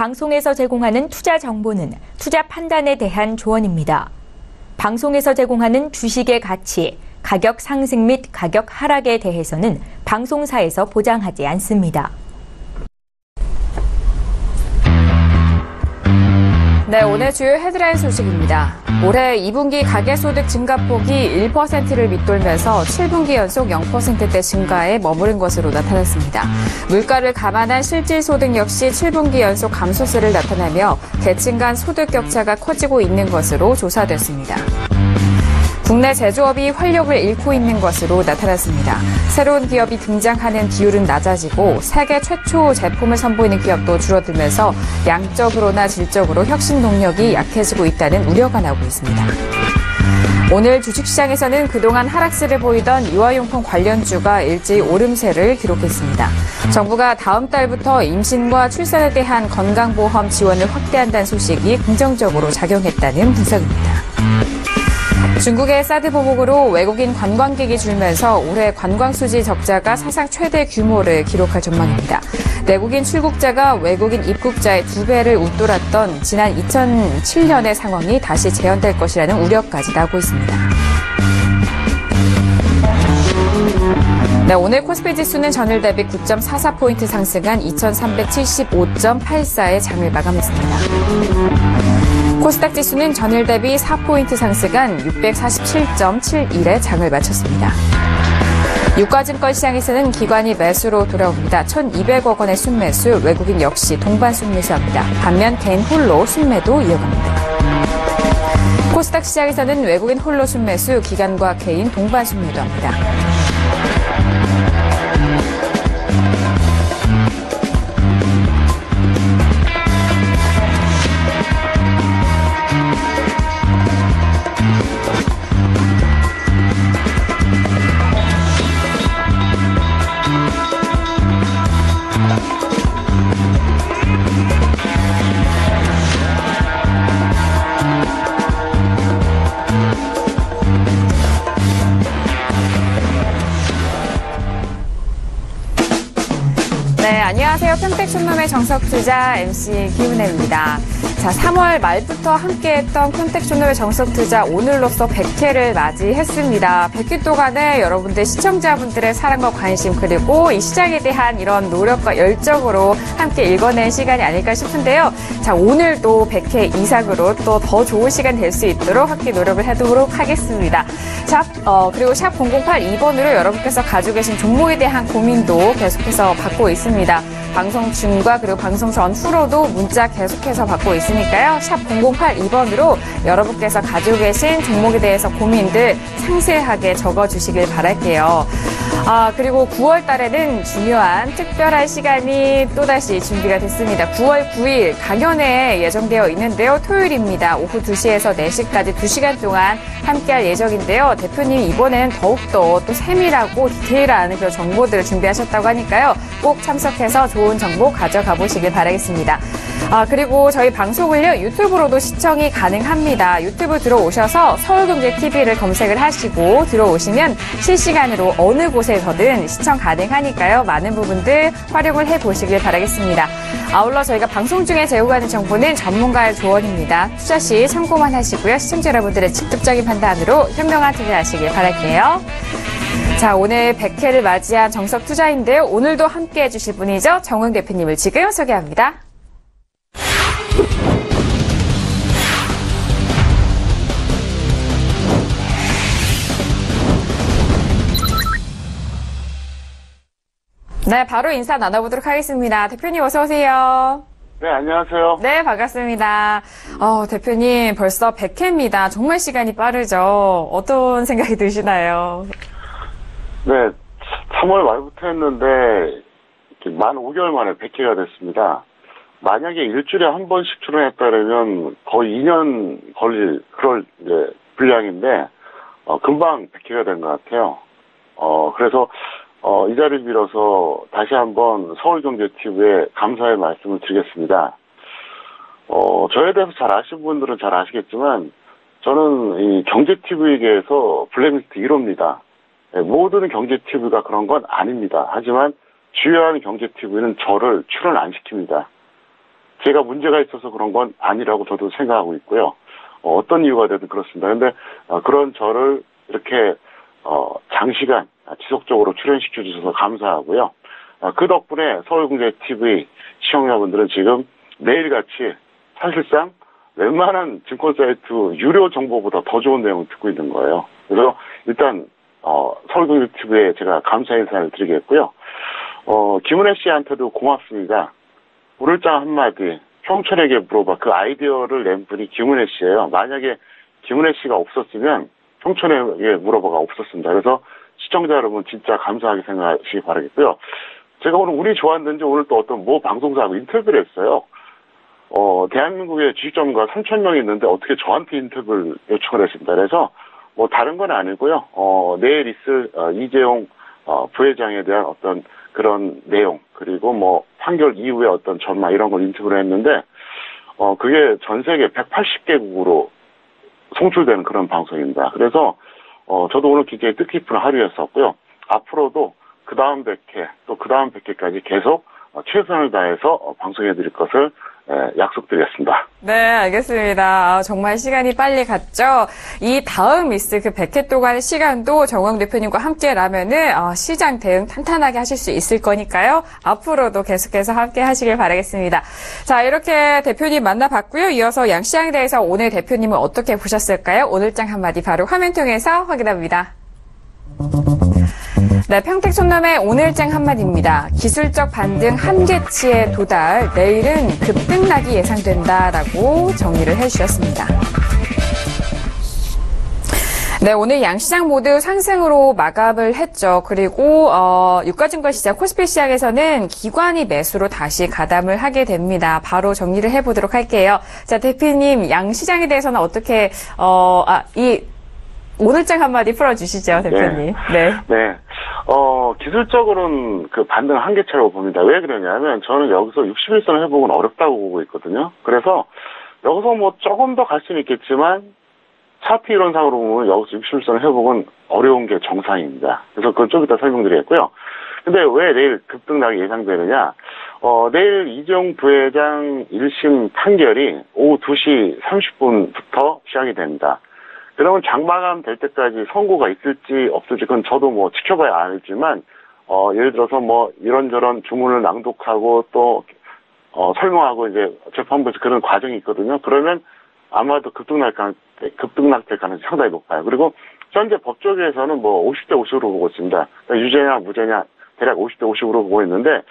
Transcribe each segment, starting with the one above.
방송에서 제공하는 투자 정보는 투자 판단에 대한 조언입니다. 방송에서 제공하는 주식의 가치, 가격 상승 및 가격 하락에 대해서는 방송사에서 보장하지 않습니다. 네, 오늘 주요 헤드라인 소식입니다. 올해 2분기 가계소득 증가폭이 1%를 밑돌면서 7분기 연속 0%대 증가에 머무른 것으로 나타났습니다. 물가를 감안한 실질소득 역시 7분기 연속 감소세를 나타내며 계층 간 소득 격차가 커지고 있는 것으로 조사됐습니다. 국내 제조업이 활력을 잃고 있는 것으로 나타났습니다. 새로운 기업이 등장하는 비율은 낮아지고 세계 최초 제품을 선보이는 기업도 줄어들면서 양적으로나 질적으로 혁신 동력이 약해지고 있다는 우려가 나오고 있습니다. 오늘 주식시장에서는 그동안 하락세를 보이던 유아용품 관련주가 일제히 오름세를 기록했습니다. 정부가 다음 달부터 임신과 출산에 대한 건강보험 지원을 확대한다는 소식이 긍정적으로 작용했다는 분석입니다. 중국의 사드 보복으로 외국인 관광객이 줄면서 올해 관광수지 적자가 사상 최대 규모를 기록할 전망입니다. 내국인 출국자가 외국인 입국자의 2배를 웃돌았던 지난 2007년의 상황이 다시 재현될 것이라는 우려까지 나오고 있습니다. 네, 오늘 코스피 지수는 전일 대비 9.44포인트 상승한 2375.84의 장을 마감했습니다. 코스닥 지수는 전일 대비 4포인트 상승한 647.71의 장을 마쳤습니다. 유가증권 시장에서는 기관이 매수로 돌아옵니다. 1,200억 원의 순매수, 외국인 역시 동반 순매수합니다. 반면 개인 홀로 순매도 이어갑니다. 코스닥 시장에서는 외국인 홀로 순매수, 기관과 개인 동반 순매도 합니다. 네, 안녕하세요. 평택촌놈의 정석투자 MC 김은혜입니다. 자, 3월 말부터 함께했던 평택촌놈의 정석투자 오늘로써 100회를 맞이했습니다. 100회 동안에 여러분들 시청자분들의 사랑과 관심 그리고 이 시장에 대한 이런 노력과 열정으로 함께 읽어낸 시간이 아닐까 싶은데요. 자, 오늘도 100회 이상으로 또 더 좋은 시간 될 수 있도록 함께 노력을 해보도록 하겠습니다. 그리고 샵 0082번으로 여러분께서 가지고 계신 종목에 대한 고민도 계속해서 받고 있습니다. 방송 중과 그리고 방송 전후로도 문자 계속해서 받고 있으니까요. 샵 0082번으로 여러분께서 가지고 계신 종목에 대해서 고민들 상세하게 적어주시길 바랄게요. 그리고 9월 달에는 중요한 특별한 시간이 또다시 준비가 됐습니다. 9월 9일 강연회 예정되어 있는데요. 토요일입니다. 오후 2시에서 4시까지 2시간 동안 함께할 예정인데요. 대표님 이번엔 더욱더 또 세밀하고 디테일한 그런 정보들을 준비하셨다고 하니까요. 꼭 참석해서 좋은 정보 가져가 보시길 바라겠습니다. 그리고 저희 방송을요. 유튜브로도 시청이 가능합니다. 유튜브 들어오셔서 서울경제TV를 검색을 하시고 들어오시면 실시간으로 어느 곳에서든 시청 가능하니까요. 많은 부분들 활용을 해보시길 바라겠습니다. 아울러 저희가 방송 중에 제공하는 정보는 전문가의 조언입니다. 투자 시 참고만 하시고요. 시청자 여러분들의 직접적인 판단으로 현명한 투자하시길 바랄게요. 자, 오늘 100회를 맞이한 정석투자인데요. 오늘도 함께해 주실 분이죠. 정웅 대표님을 지금 소개합니다. 네, 바로 인사 나눠보도록 하겠습니다. 대표님 어서 오세요. 네, 안녕하세요. 네, 반갑습니다. 대표님 벌써 100회입니다. 정말 시간이 빠르죠. 어떤 생각이 드시나요? 네, 3월 말부터 했는데 만 5개월 만에 100회가 됐습니다. 만약에 일주일에 한 번씩 출연했다면 거의 2년 걸릴 그럴 분량인데 금방 100회가 된 것 같아요. 그래서 이 자리를 빌어서 다시 한번 서울경제TV에 감사의 말씀을 드리겠습니다. 저에 대해서 잘 아시는 분들은 잘 아시겠지만 저는 이 경제TV계에서 블랙리스트 1호입니다. 모든 경제TV가 그런 건 아닙니다. 하지만 주요한 경제TV는 저를 출연 안 시킵니다. 제가 문제가 있어서 그런 건 아니라고 저도 생각하고 있고요. 어떤 이유가 되든 그렇습니다. 근데 그런 저를 이렇게 장시간 지속적으로 출연시켜 주셔서 감사하고요. 그 덕분에 서울국제TV 시청자분들은 지금 매일같이 사실상 웬만한 증권 사이트 유료 정보보다 더 좋은 내용을 듣고 있는 거예요. 그래서 일단 서울국제TV에 제가 감사 인사를 드리겠고요. 김은혜 씨한테도 고맙습니다. 오늘장 한마디 형철에게 물어봐. 그 아이디어를 낸 분이 김은혜 씨예요. 만약에 김은혜 씨가 없었으면 형철에게 물어봐가 없었습니다. 그래서 시청자 여러분 진짜 감사하게 생각하시기 바라겠고요. 제가 오늘 운이 좋았는지 오늘 또 어떤 모 방송사하고 인터뷰를 했어요. 대한민국에 주식전문가 3,000명이 있는데 어떻게 저한테 인터뷰를 요청을 했습니다. 그래서 뭐 다른 건 아니고요. 내일 있을 이재용 부회장에 대한 어떤 그런 내용, 그리고 뭐 판결 이후에 어떤 전망 이런 걸 인터뷰를 했는데 그게 전 세계 180개국으로 송출되는 그런 방송입니다. 그래서 저도 오늘 굉장히 뜻깊은 하루였었고요. 앞으로도 그 다음 100회, 또 그 다음 100회까지 계속 최선을 다해서 방송해 드릴 것을 약속드리겠습니다. 네, 알겠습니다. 정말 시간이 빨리 갔죠. 이 다음 미스 그 100회 동안의 시간도 정우영 대표님과 함께라면은 시장 대응 탄탄하게 하실 수 있을 거니까요. 앞으로도 계속해서 함께 하시길 바라겠습니다. 자, 이렇게 대표님 만나봤고요. 이어서 양시장에 대해서 오늘 대표님은 어떻게 보셨을까요? 오늘장 한마디 바로 화면 통해서 확인합니다. 네, 평택 촌놈의 오늘장 한마디입니다. 기술적 반등 한계치에 도달, 내일은 급등락이 예상된다라고 정리를 해주셨습니다. 네, 오늘 양시장 모두 상승으로 마감을 했죠. 그리고 유가증권시장 코스피 시장에서는 기관이 매수로 다시 가담을 하게 됩니다. 바로 정리를 해보도록 할게요. 자, 대표님, 양시장에 대해서는 어떻게 오늘장 한마디 풀어주시죠, 대표님. 네. 기술적으로는 그 반등 한계차라고 봅니다. 왜 그러냐면 저는 여기서 61선 회복은 어렵다고 보고 있거든요. 그래서 여기서 뭐 조금 더 갈 수는 있겠지만 차트 이론상으로 보면 여기서 61선 회복은 어려운 게 정상입니다. 그래서 그건 좀 이따 설명드리겠고요. 근데 왜 내일 급등락이 예상되느냐? 내일 이재용 부회장 1심 판결이 오후 2시 30분부터 시작이 됩니다. 그러면 장마감 될 때까지 선고가 있을지 없을지 그건 저도 뭐 지켜봐야 알지만 예를 들어서 뭐 이런저런 주문을 낭독하고 또 설명하고 이제 재판부에서 그런 과정이 있거든요. 그러면 아마도 급등락될 가능성이 상당히 높아요. 그리고 현재 법조계에서는 뭐 50대 50으로 보고 있습니다. 그러니까 유죄냐 무죄냐 대략 50대 50으로 보고 있는데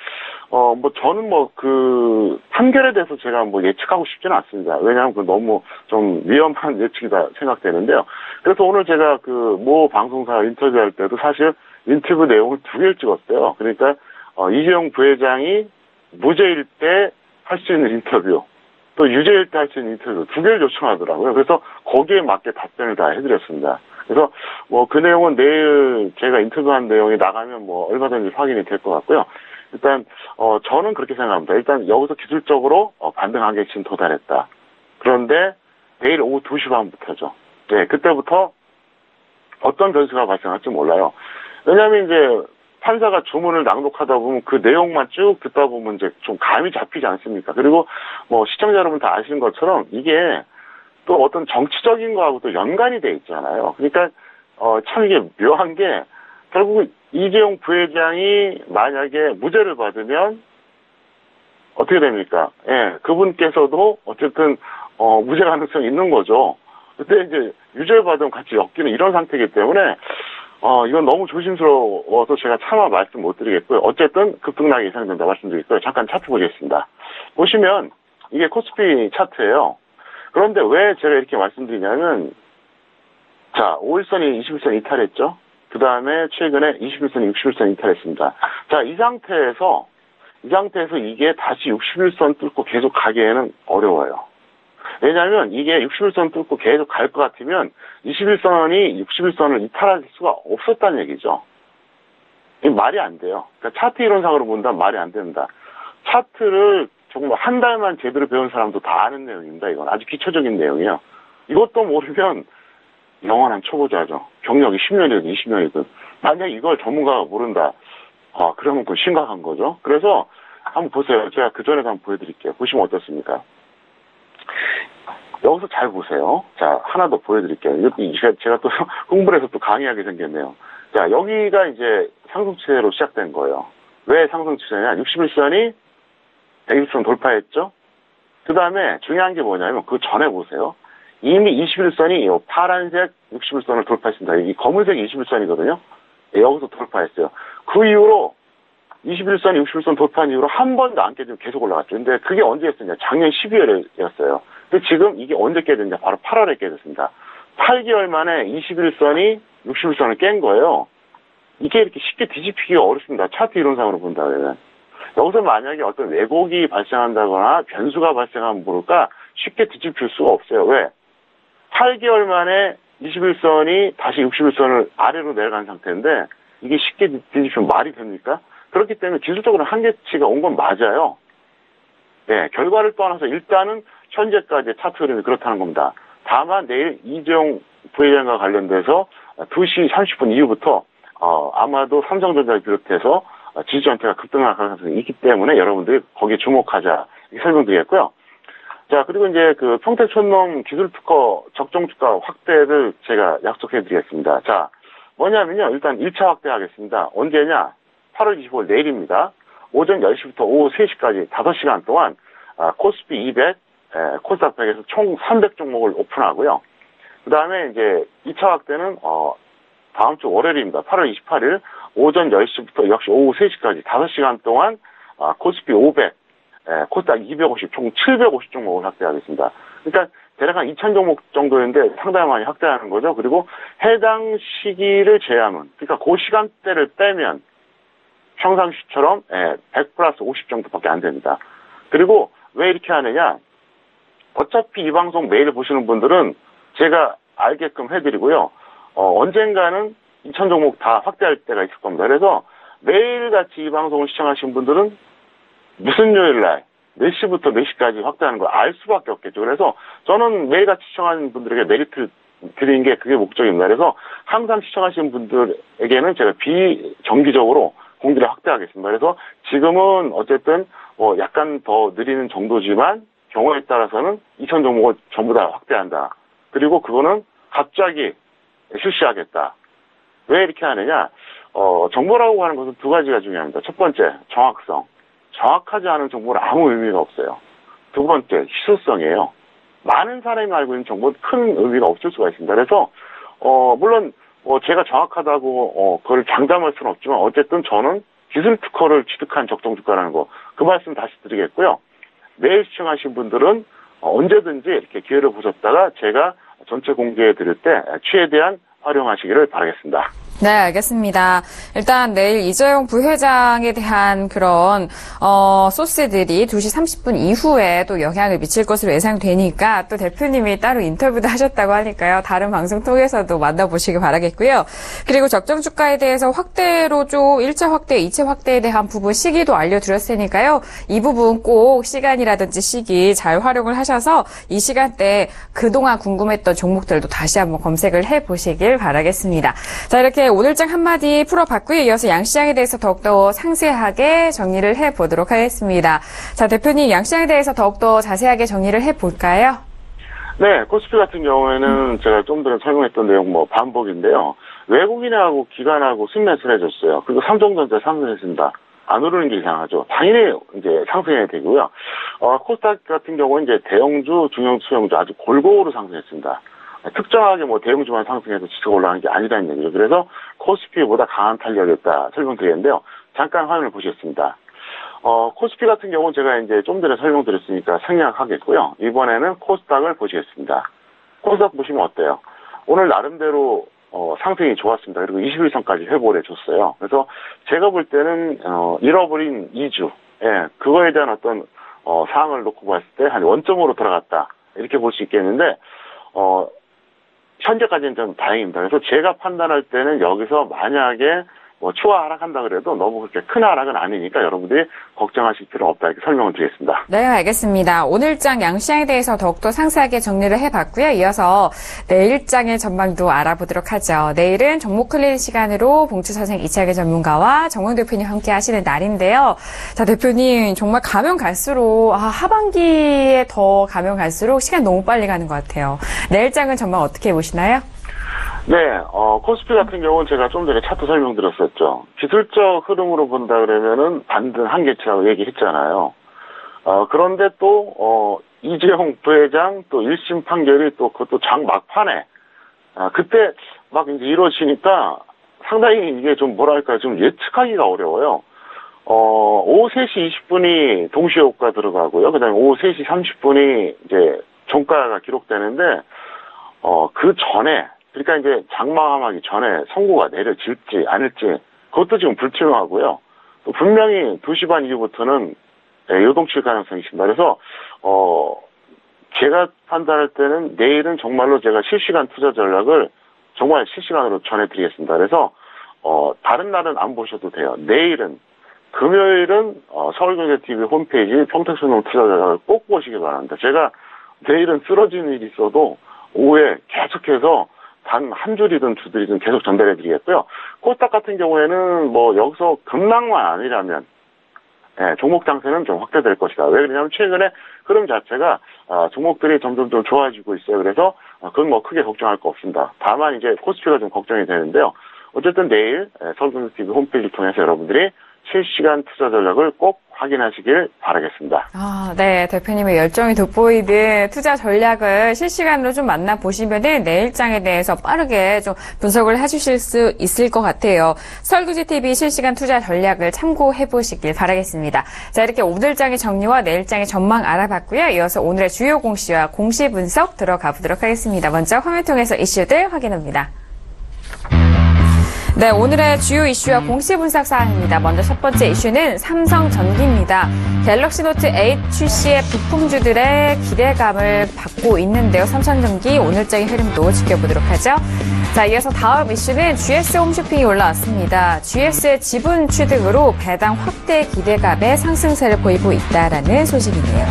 뭐 저는 뭐 그 판결에 대해서 제가 뭐 예측하고 싶지는 않습니다. 왜냐하면 그 너무 좀 위험한 예측이다 생각되는데요. 그래서 오늘 제가 그 모 방송사 인터뷰할 때도 사실 인터뷰 내용을 2개를 찍었어요. 그러니까 이재용 부회장이 무죄일 때 할 수 있는 인터뷰, 또 유죄일 때 할 수 있는 인터뷰 2개를 요청하더라고요. 그래서 거기에 맞게 답변을 다 해드렸습니다. 그래서 뭐 그 내용은 내일 제가 인터뷰한 내용이 나가면 뭐 얼마든지 확인이 될 것 같고요. 일단 저는 그렇게 생각합니다. 일단 여기서 기술적으로 반등 한계치는 도달했다. 그런데 내일 오후 2시 반부터죠. 네, 그때부터 어떤 변수가 발생할지 몰라요. 왜냐하면 이제 판사가 주문을 낭독하다 보면 그 내용만 쭉 듣다 보면 이제 좀 감이 잡히지 않습니까? 그리고 뭐 시청자 여러분 다 아시는 것처럼 이게 또 어떤 정치적인 거하고 또 연관이 돼 있잖아요. 그러니까 참 이게 묘한 게 결국 이재용 부회장이 만약에 무죄를 받으면 어떻게 됩니까? 예, 그분께서도 어쨌든 무죄 가능성이 있는 거죠. 그때 이제 유죄를 받으면 같이 엮이는 이런 상태이기 때문에 이건 너무 조심스러워서 제가 차마 말씀 못 드리겠고요. 어쨌든 급등락이 예상된다 말씀드리고요. 잠깐 차트 보겠습니다. 보시면 이게 코스피 차트예요. 그런데 왜 제가 이렇게 말씀드리냐면 자, 5일선이 21선 이탈했죠. 그 다음에 최근에 21선이 61선 이탈했습니다. 자, 이 상태에서 이게 다시 61선 뚫고 계속 가기에는 어려워요. 왜냐하면 이게 61선 뚫고 계속 갈 것 같으면 21선이 61선을 이탈할 수가 없었다는 얘기죠. 이게 말이 안 돼요. 그러니까 차트 이론상으로 본다면 말이 안 된다. 차트를 정말 한 달만 제대로 배운 사람도 다 아는 내용입니다. 이건 아주 기초적인 내용이에요. 이것도 모르면 영원한 초보자죠. 경력이 10년이든 20년이든. 만약 이걸 전문가가 모른다. 그러면 그건 심각한 거죠. 그래서 한번 보세요. 제가 그 전에도 한번 보여드릴게요. 보시면 어떻습니까? 여기서 잘 보세요. 자, 하나 더 보여드릴게요. 제가 또 흥분해서 또 강의하게 생겼네요. 자, 여기가 이제 상승추세로 시작된 거예요. 왜 상승추세냐? 61선이 120선 돌파했죠? 그 다음에 중요한 게 뭐냐면 그 전에 보세요. 이미 21선이 파란색 61선을 돌파했습니다. 이 검은색 21선이거든요. 여기서 돌파했어요. 그 이후로 21선, 61선 돌파한 이후로 한 번도 안 깨지고 계속 올라갔죠. 근데 그게 언제였었냐? 작년 12월이었어요. 근데 지금 이게 언제 깨졌냐? 바로 8월에 깨졌습니다. 8개월 만에 21선이 61선을 깬 거예요. 이게 이렇게 쉽게 뒤집히기가 어렵습니다. 차트 이론상으로 본다면. 여기서 만약에 어떤 왜곡이 발생한다거나 변수가 발생하면 모를까 쉽게 뒤집힐 수가 없어요. 왜? 8개월 만에 21선이 다시 61선을 아래로 내려간 상태인데 이게 쉽게 뒤집히면 말이 됩니까? 그렇기 때문에 기술적으로 한계치가 온 건 맞아요. 네, 결과를 떠나서 일단은 현재까지 차트 흐름이 그렇다는 겁니다. 다만 내일 이재용 부회장과 관련돼서 2시 30분 이후부터 아마도 삼성전자를 비롯해서 지수 전체가 급등할 가능성이 있기 때문에 여러분들이 거기에 주목하자 이렇게 설명드리겠고요. 자, 그리고 이제 그 평택촌농 기술특허 적정주가 확대를 제가 약속해드리겠습니다. 자, 뭐냐면요. 일단 1차 확대하겠습니다. 언제냐? 8월 25일 내일입니다. 오전 10시부터 오후 3시까지 5시간 동안 코스피 200, 코스닥 100에서 총 300종목을 오픈하고요. 그 다음에 이제 2차 확대는 다음 주 월요일입니다. 8월 28일 오전 10시부터 역시 오후 3시까지 5시간 동안 코스피 500, 코스닥 250, 총 750종목을 확대하겠습니다. 그러니까 대략 한 2,000종목 정도인데 상당히 많이 확대하는 거죠. 그리고 해당 시기를 제하면, 그러니까 그 시간대를 빼면 평상시처럼 100 플러스 50 정도밖에 안 됩니다. 그리고 왜 이렇게 하느냐? 어차피 이 방송 매일 보시는 분들은 제가 알게끔 해드리고요. 언젠가는 2,000종목 다 확대할 때가 있을 겁니다. 그래서 매일같이 이 방송을 시청하신 분들은 무슨 요일날 몇 시부터 몇 시까지 확대하는 걸 알 수밖에 없겠죠. 그래서 저는 매일같이 시청하는 분들에게 메리트를 드리는 게 그게 목적입니다. 그래서 항상 시청하시는 분들에게는 제가 비정기적으로 공지를 확대하겠습니다. 그래서 지금은 어쨌든 약간 더 느리는 정도지만 경우에 따라서는 2,000종목을 전부 다 확대한다. 그리고 그거는 갑자기 실시하겠다. 왜 이렇게 하느냐? 정보라고 하는 것은 두 가지가 중요합니다. 첫 번째, 정확성. 정확하지 않은 정보는 아무 의미가 없어요. 두 번째, 희소성이에요. 많은 사람이 알고 있는 정보는 큰 의미가 없을 수가 있습니다. 그래서 물론 제가 정확하다고 그걸 장담할 수는 없지만 어쨌든 저는 기술 특허를 취득한 적정주가라는 거 그 말씀 다시 드리겠고요. 매일 시청하신 분들은 언제든지 이렇게 기회를 보셨다가 제가 전체 공개해 드릴 때 최대한 활용하시기를 바라겠습니다. 네, 알겠습니다. 일단 내일 이재용 부회장에 대한 그런 소스들이 2시 30분 이후에 또 영향을 미칠 것으로 예상되니까 또 대표님이 따로 인터뷰도 하셨다고 하니까요. 다른 방송 통해서도 만나보시기 바라겠고요. 그리고 적정주가에 대해서 확대로 좀 1차 확대, 2차 확대에 대한 부분 시기도 알려드렸으니까요. 이 부분 꼭 시간이라든지 시기 잘 활용을 하셔서 이 시간대에 그동안 궁금했던 종목들도 다시 한번 검색을 해보시길 바라겠습니다. 자, 이렇게 오늘장 한마디 풀어봤고요. 이어서 양시장에 대해서 더욱더 상세하게 정리를 해보도록 하겠습니다. 자, 대표님 양시장에 대해서 더욱더 자세하게 정리를 해볼까요? 네, 코스피 같은 경우에는 제가 좀 전에 설명했던 내용 반복인데요. 외국인하고 기관하고 순매수를 해줬어요. 그리고 삼성전자 상승했습니다. 안 오르는 게 이상하죠. 당연히 이제 상승해야 되고요. 코스닥 같은 경우는 이제 대형주, 중형주, 소형주 아주 골고루 상승했습니다. 특정하게 대형주만 상승해서 지수가 올라가는 게 아니라는 얘기죠. 그래서 코스피보다 강한 탄력이었다 설명드리는데요. 잠깐 화면을 보시겠습니다. 코스피 같은 경우는 제가 이제 좀 전에 설명드렸으니까 생략하겠고요. 이번에는 코스닥을 보시겠습니다. 코스닥 보시면 어때요? 오늘 나름대로 상승이 좋았습니다. 그리고 21선까지 회복을 해줬어요. 그래서 제가 볼 때는 잃어버린 2주, 그거에 대한 어떤 상황을 놓고 봤을 때 한 원점으로 들어갔다 이렇게 볼 수 있겠는데 현재까지는 좀 다행입니다. 그래서 제가 판단할 때는 여기서 만약에 뭐 추가 하락한다 그래도 너무 그렇게 큰 하락은 아니니까 여러분들이 걱정하실 필요 없다 이렇게 설명을 드리겠습니다. 네, 알겠습니다. 오늘장 양시장에 대해서 더욱더 상세하게 정리를 해봤고요. 이어서 내일장의 전망도 알아보도록 하죠. 내일은 종목 클린 시간으로 봉투선생 이차계 전문가와 정원 대표님 함께 하시는 날인데요. 자, 대표님 정말 가면 갈수록 하반기에 더 가면 갈수록 시간 너무 빨리 가는 것 같아요. 내일장은 전망 어떻게 보시나요? 네, 코스피 같은 경우는 제가 좀 전에 차트 설명드렸었죠. 기술적 흐름으로 본다 그러면은 반등 한계치라고 얘기했잖아요. 그런데 또, 이재용 부회장 또 1심 판결이 또 그것도 장 막판에, 그때 막 이제 이루어지니까 상당히 이게 좀 뭐랄까 좀 예측하기가 어려워요. 오후 3시 20분이 동시에 호가 들어가고요. 그 다음에 오후 3시 30분이 이제 종가가 기록되는데, 그 전에, 그러니까 이제 장마감하기 전에 선고가 내려질지 않을지 그것도 지금 불투명하고요. 또 분명히 2시 반 이후부터는 요동칠 가능성이 있습니다. 그래서 제가 판단할 때는 내일은 정말로 제가 실시간 투자 전략을 정말 실시간으로 전해드리겠습니다. 그래서 다른 날은 안 보셔도 돼요. 내일은 금요일은 서울경제TV 홈페이지 평택선동 투자 전략을 꼭 보시기 바랍니다. 제가 내일은 쓰러지는 일이 있어도 오후에 계속해서 단 한 줄이든 두 줄이든 계속 전달해 드리겠고요. 코스닥 같은 경우에는 뭐 여기서 급락만 아니라면 종목 장세는 좀 확대될 것이다. 왜 그러냐면 최근에 흐름 자체가 종목들이 점점 좀 좋아지고 있어요. 그래서 그건 뭐 크게 걱정할 거 없습니다. 다만 이제 코스피가 좀 걱정이 되는데요. 어쨌든 내일 서울경제TV 홈페이지를 통해서 여러분들이 실시간 투자 전략을 꼭 확인하시길 바라겠습니다. 네. 대표님의 열정이 돋보이는 투자 전략을 실시간으로 좀 만나보시면은 내일장에 대해서 빠르게 좀 분석을 해주실 수 있을 것 같아요. 서울경제TV 실시간 투자 전략을 참고해보시길 바라겠습니다. 자, 이렇게 오늘장의 정리와 내일장의 전망 알아봤고요. 이어서 오늘의 주요 공시와 공시 분석 들어가 보도록 하겠습니다. 먼저 화면 통해서 이슈들 확인합니다. 네, 오늘의 주요 이슈와 공시 분석 사항입니다. 먼저 첫 번째 이슈는 삼성전기입니다. 갤럭시 노트 8 출시의 부품주들의 기대감을 받고 있는데요. 삼성전기 오늘장의 흐름도 지켜보도록 하죠. 자, 이어서 다음 이슈는 GS 홈쇼핑이 올라왔습니다. GS의 지분 취득으로 배당 확대 기대감에 상승세를 보이고 있다라는 소식이네요.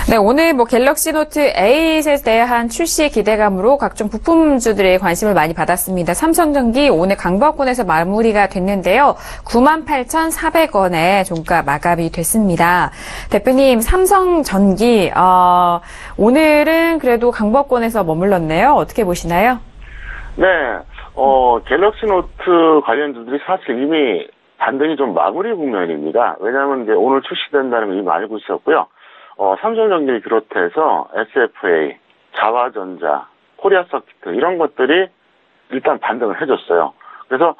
네, 오늘 갤럭시 노트 8에 대한 출시 기대감으로 각종 부품주들의 관심을 많이 받았습니다. 삼성전기 오늘 강보권에서 마무리가 됐는데요. 98,400원에 종가 마감이 됐습니다. 대표님, 삼성전기, 오늘은 그래도 강보권에서 머물렀네요. 어떻게 보시나요? 네, 갤럭시 노트 관련주들이 사실 이미 반등이 좀 마무리 국면입니다. 왜냐하면 이제 오늘 출시된다는 걸 이미 알고 있었고요. 삼성전기를 비롯해서 SFA, 자화전자, 코리아서키트 이런 것들이 일단 반등을 해줬어요. 그래서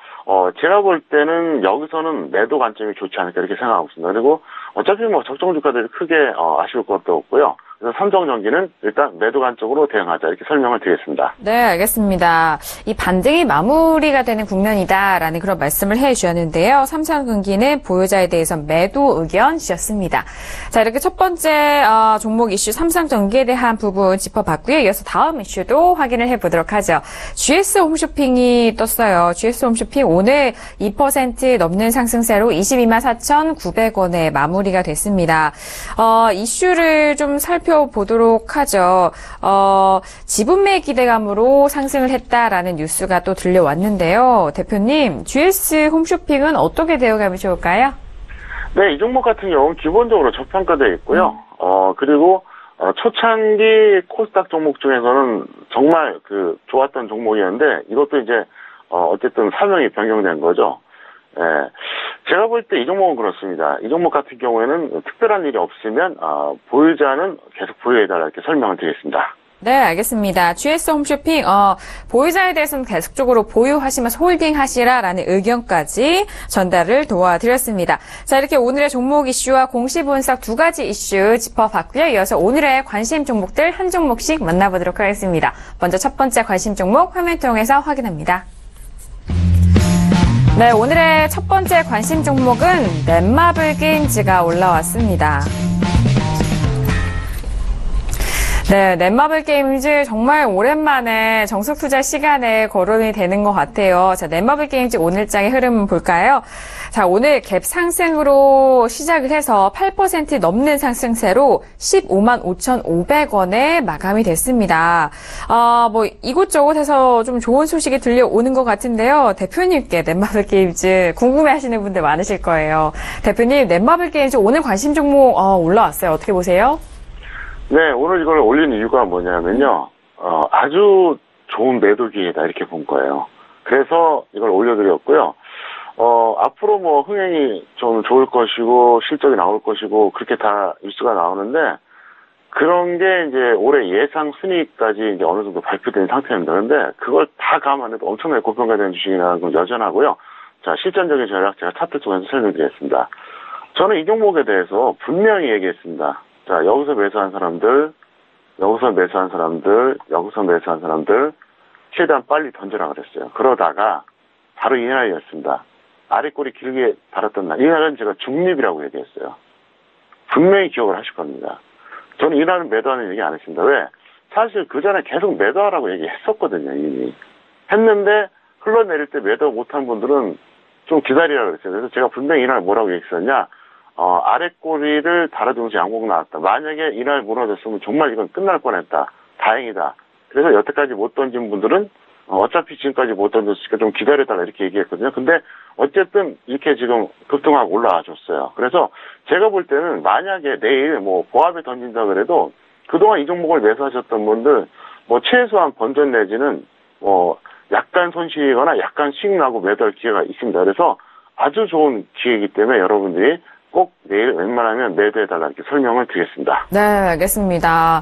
제가 볼 때는 여기서는 매도 관점이 좋지 않을까 이렇게 생각하고 있습니다. 그리고 어차피 뭐 적정 주가들이 크게 아쉬울 것도 없고요. 그래서 삼성전기는 일단 매도 관점으로 대응하자 이렇게 설명을 드리겠습니다. 네, 알겠습니다. 이 반등이 마무리가 되는 국면이다라는 그런 말씀을 해주셨는데요. 삼성전기는 보유자에 대해서 매도 의견 주셨습니다. 자, 이렇게 첫 번째 종목 이슈 삼성전기에 대한 부분 짚어봤고요. 이어서 다음 이슈도 확인을 해보도록 하죠. GS 홈쇼핑이 떴어요. GS 홈쇼핑 오늘 2% 넘는 상승세로 224,900원에 마무리가 됐습니다. 이슈를 좀 살펴보도록 하죠. 지분매 기대감으로 상승을 했다라는 뉴스가 또 들려왔는데요. 대표님, GS 홈쇼핑은 어떻게 대응하면 좋을까요? 네, 이 종목 같은 경우는 기본적으로 저평가되어 있고요. 그리고 초창기 코스닥 종목 중에서는 정말 좋았던 종목이었는데 이것도 이제 어쨌든 사명이 변경된 거죠. 예. 제가 볼 때 이 종목은 그렇습니다. 이 종목 같은 경우에는 특별한 일이 없으면 보유자는 계속 보유해달라 이렇게 설명을 드리겠습니다. 네, 알겠습니다. GS 홈쇼핑 보유자에 대해서는 계속적으로 보유하시면서 홀딩하시라라는 의견까지 전달을 도와드렸습니다. 자, 이렇게 오늘의 종목 이슈와 공시 분석 두 가지 이슈 짚어봤고요. 이어서 오늘의 관심 종목들 한 종목씩 만나보도록 하겠습니다. 먼저 첫 번째 관심 종목 화면 통해서 확인합니다. 네, 오늘의 첫 번째 관심 종목은 넷마블 게임즈가 올라왔습니다. 네, 넷마블 게임즈 정말 오랜만에 정석 투자 시간에 거론이 되는 것 같아요. 자, 넷마블 게임즈 오늘장의 흐름 볼까요? 자, 오늘 갭 상승으로 시작을 해서 8% 넘는 상승세로 15만 5,500원에 마감이 됐습니다. 이곳저곳에서 좀 좋은 소식이 들려오는 것 같은데요. 대표님께 넷마블 게임즈 궁금해 하시는 분들 많으실 거예요. 대표님, 넷마블 게임즈 오늘 관심 종목 올라왔어요. 어떻게 보세요? 네, 오늘 이걸 올린 이유가 뭐냐면요. 아주 좋은 매도 기회다 이렇게 본 거예요. 그래서 이걸 올려드렸고요. 앞으로 뭐 흥행이 좀 좋을 것이고 실적이 나올 것이고 그렇게 다 뉴스가 나오는데 그런 게 이제 올해 예상 순이익까지 이제 어느 정도 발표된 상태입니다. 그런데 그걸 다 감안해도 엄청나게 고평가된 주식이라는 건 여전하고요. 자, 실전적인 전략 제가 차트 통해서 설명드리겠습니다. 저는 이 종목에 대해서 분명히 얘기했습니다. 자, 여기서 매수한 사람들, 여기서 매수한 사람들, 여기서 매수한 사람들 최대한 빨리 던져라 그랬어요. 그러다가 바로 이날이었습니다. 아랫꼬리 길게 달았던 날. 이날은 제가 중립이라고 얘기했어요. 분명히 기억을 하실 겁니다. 저는 이날은 매도하는 얘기 안 했습니다. 왜? 사실 그 전에 계속 매도하라고 얘기했었거든요, 이미. 했는데 흘러내릴 때 매도 못한 분들은 좀 기다리라고 그랬어요. 그래서 제가 분명히 이날 뭐라고 얘기했었냐? 아랫꼬리를 달아주면서 양봉 나왔다. 만약에 이날 무너졌으면 정말 이건 끝날 뻔했다. 다행이다. 그래서 여태까지 못 던진 분들은 어차피 지금까지 못 던졌으니까 좀 기다려달라 이렇게 얘기했거든요. 근데 어쨌든 이렇게 지금 급등하고 올라와 줬어요. 그래서 제가 볼 때는 만약에 내일 뭐 보합에 던진다 그래도 그동안 이 종목을 매수하셨던 분들 뭐 최소한 번전 내지는 뭐 약간 손실이거나 약간 수익 나고 매도할 기회가 있습니다. 그래서 아주 좋은 기회이기 때문에 여러분들이 꼭 내일 웬만하면 매도해달라 이렇게 설명을 드리겠습니다. 네, 알겠습니다.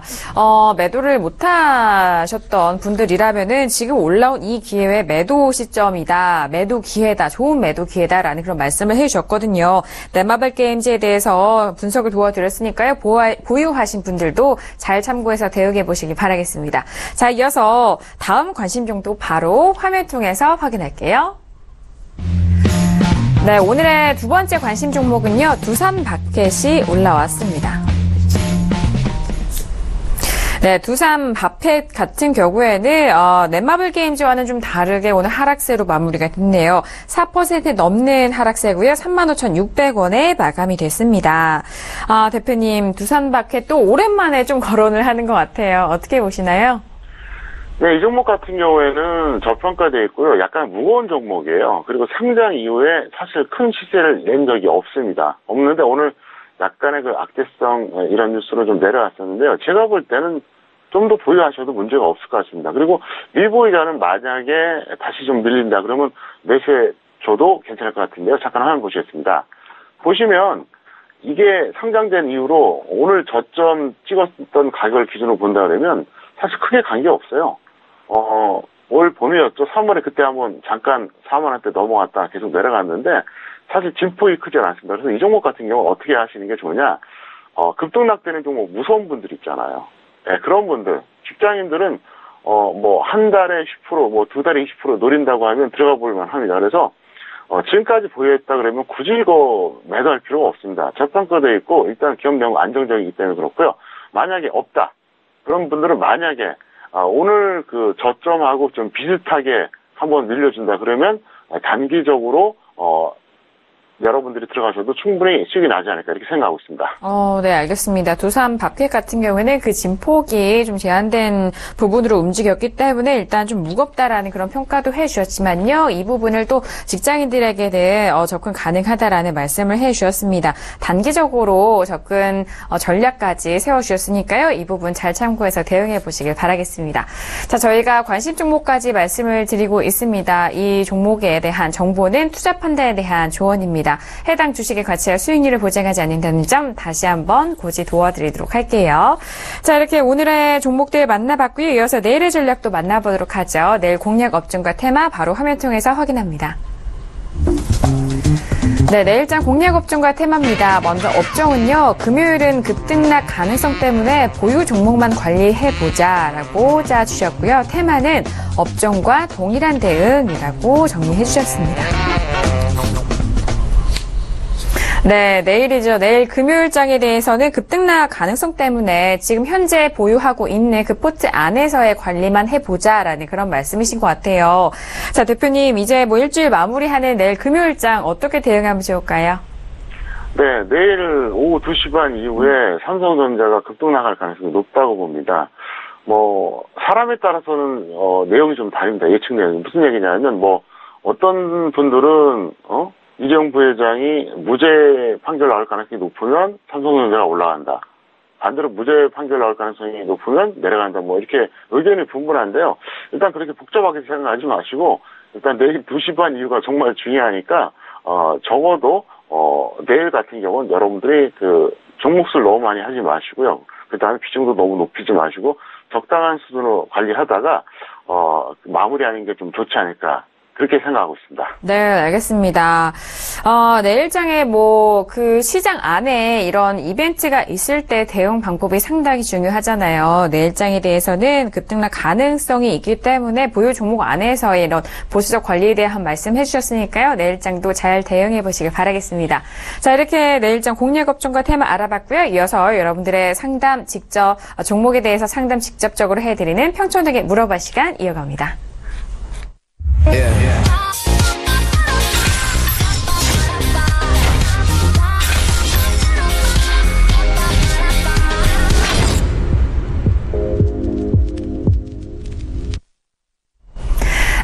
매도를 못하셨던 분들이라면은 지금 올라온 이 기회의 매도 시점이다, 매도 기회다, 좋은 매도 기회다라는 그런 말씀을 해주셨거든요. 넷마블 게임즈에 대해서 분석을 도와드렸으니까요. 보유하신 분들도 잘 참고해서 대응해 보시기 바라겠습니다. 자, 이어서 다음 관심 종목 바로 화면 통해서 확인할게요. 네, 오늘의 두 번째 관심 종목은요, 두산바켓이 올라왔습니다. 네, 두산바켓 같은 경우에는 넷마블 게임즈와는 좀 다르게 오늘 하락세로 마무리가 됐네요. 4% 넘는 하락세고요. 35,600원에 마감이 됐습니다. 대표님, 두산바켓 또 오랜만에 좀 거론을 하는 것 같아요. 어떻게 보시나요? 네, 이 종목 같은 경우에는 저평가되어 있고요. 약간 무거운 종목이에요. 그리고 상장 이후에 사실 큰 시세를 낸 적이 없습니다. 없는데 오늘 약간의 그 악재성 이런 뉴스로 좀 내려왔었는데요. 제가 볼 때는 좀 더 보유하셔도 문제가 없을 것 같습니다. 그리고 밀보이자는 만약에 다시 좀 밀린다 그러면 매수해 줘도 괜찮을 것 같은데요. 잠깐 화면 보시겠습니다. 보시면 이게 상장된 이후로 오늘 저점 찍었던 가격을 기준으로 본다 그러면 사실 크게 관계 없어요. 올 봄이었죠. 3월에 그때 한번 잠깐 4만 원대 넘어갔다 계속 내려갔는데 사실 진폭이 크지 않습니다. 그래서 이 종목 같은 경우 어떻게 하시는 게 좋으냐? 급등락되는 종목 무서운 분들 있잖아요. 네, 그런 분들, 직장인들은 뭐 한 달에 10%, 뭐 두 달에 20% 노린다고 하면 들어가 볼만 합니다. 그래서 지금까지 보유했다 그러면 굳이 이거 매도할 필요가 없습니다. 저평가되어 있고 일단 기업 내용 안정적이기 때문에 그렇고요. 만약에 없다. 그런 분들은 만약에 오늘 그 저점하고 좀 비슷하게 한번 밀려준다 그러면 단기적으로 여러분들이 들어가셔도 충분히 수익이 나지 않을까 이렇게 생각하고 있습니다. 네, 알겠습니다. 두산바켓 같은 경우에는 그 진폭이 좀 제한된 부분으로 움직였기 때문에 일단 좀 무겁다라는 그런 평가도 해주셨지만요. 이 부분을 또 직장인들에게 대해 접근 가능하다라는 말씀을 해주셨습니다. 단기적으로 접근 전략까지 세워주셨으니까요. 이 부분 잘 참고해서 대응해 보시길 바라겠습니다. 자, 저희가 관심 종목까지 말씀을 드리고 있습니다. 이 종목에 대한 정보는 투자 판단에 대한 조언입니다. 해당 주식의 가치와 수익률을 보장하지 않는다는 점 다시 한번 고지 도와드리도록 할게요. 자, 이렇게 오늘의 종목들 만나봤고요. 이어서 내일의 전략도 만나보도록 하죠. 내일 공략 업종과 테마 바로 화면 통해서 확인합니다. 네, 내일장 공략 업종과 테마입니다. 먼저 업종은요, 금요일은 급등락 가능성 때문에 보유 종목만 관리해보자라고 짜주셨고요. 테마는 업종과 동일한 대응이라고 정리해주셨습니다. 네, 내일이죠. 내일 금요일장에 대해서는 급등락 가능성 때문에 지금 현재 보유하고 있는 그 포트 안에서의 관리만 해보자라는 그런 말씀이신 것 같아요. 자, 대표님, 이제 뭐 일주일 마무리하는 내일 금요일장 어떻게 대응하면 좋을까요? 네, 내일 오후 2시 반 이후에 삼성전자가 급등락할 가능성이 높다고 봅니다. 사람에 따라서는, 내용이 좀 다릅니다. 예측 내용이. 무슨 얘기냐면, 어떤 분들은, 이재용 부회장이 무죄 판결 나올 가능성이 높으면 삼성전자가 올라간다. 반대로 무죄 판결 나올 가능성이 높으면 내려간다. 이렇게 의견이 분분한데요. 일단 그렇게 복잡하게 생각하지 마시고, 일단 내일 2시 반 이후가 정말 중요하니까, 적어도, 내일 같은 경우는 여러분들이 종목수를 너무 많이 하지 마시고요. 그 다음에 비중도 너무 높이지 마시고, 적당한 수준으로 관리하다가, 마무리하는 게 좀 좋지 않을까. 그렇게 생각하고 있습니다. 네, 알겠습니다. 내일장에 그 시장 안에 이런 이벤트가 있을 때 대응 방법이 상당히 중요하잖아요. 내일장에 대해서는 급등락 가능성이 있기 때문에 보유 종목 안에서의 이런 보수적 관리에 대한 말씀 해주셨으니까요. 내일장도 잘 대응해 보시길 바라겠습니다. 자, 이렇게 내일장 공략 업종과 테마 알아봤고요. 이어서 여러분들의 상담 직접, 종목에 대해서 상담 직접적으로 해드리는 평촌에게 물어봐 시간 이어갑니다.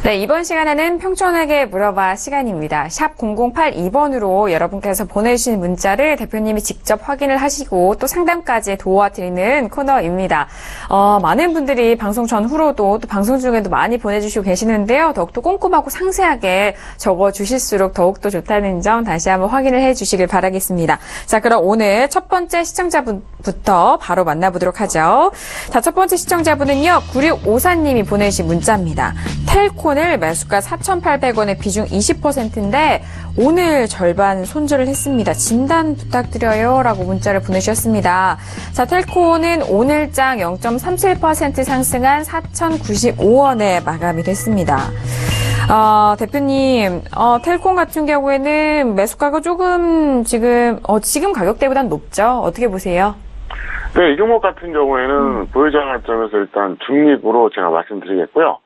네, 이번 시간에는 평촌에게 물어봐 시간입니다. 샵 0082번으로 여러분께서 보내주신 문자를 대표님이 직접 확인을 하시고 또 상담까지 도와드리는 코너입니다. 많은 분들이 방송 전후로도 또 방송 중에도 많이 보내주시고 계시는데요. 더욱더 꼼꼼하고 상세하게 적어주실수록 더욱더 좋다는 점 다시 한번 확인을 해주시길 바라겠습니다. 자, 그럼 오늘 첫 번째 시청자분부터 바로 만나보도록 하죠. 자, 첫 번째 시청자분은요. 9654님이 보내주신 문자입니다. 텔콘을 매수가 4,800원에 비중 20%인데 오늘 절반 손절을 했습니다. 진단 부탁드려요 라고 문자를 보내주셨습니다. 자, 텔콘은 오늘장 0.37% 상승한 4,095원에 마감이 됐습니다. 대표님, 텔콘 같은 경우에는 매수가가 조금 지금 가격대보다는 높죠? 어떻게 보세요? 네, 이 종목 같은 경우에는 보유자 관점에서 일단 중립으로 제가 말씀드리겠고요.